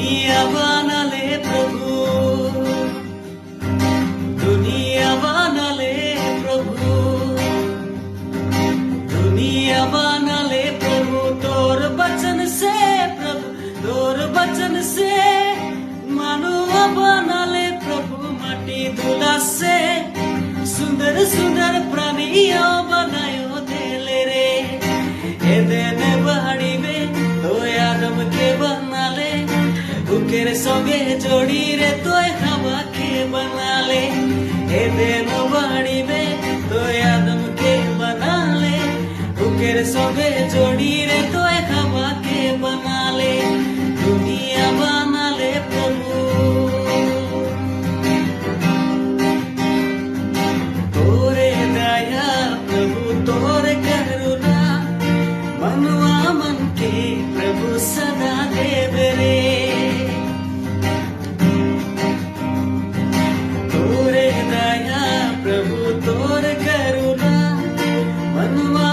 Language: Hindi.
दुनिया बनाले प्रभु, दुनिया बनाले प्रभु, दुनिया बनाले प्रभु तोर वचन से, प्रभु तोर वचन से मानव बनाले प्रभु माटी धूला से, सुंदर सुंदर प्राणियों बनायो देले रे, एदेन बाड़ी में तो आदम के बनाले, उकेर संगे जोड़ी रे तो हवा के बनाले, एदेन बाड़ी में तो आदम के बनाले, उकेर संगे जोड़ी रे तो हवा के बनाले, दुनिया बनाले प्रभु। तोरे दया प्रभु तोरे करुणा मनुआ मन के प्रभु सदा देवे रे, तोरे दया प्रभु तोरे करुणा मनुआ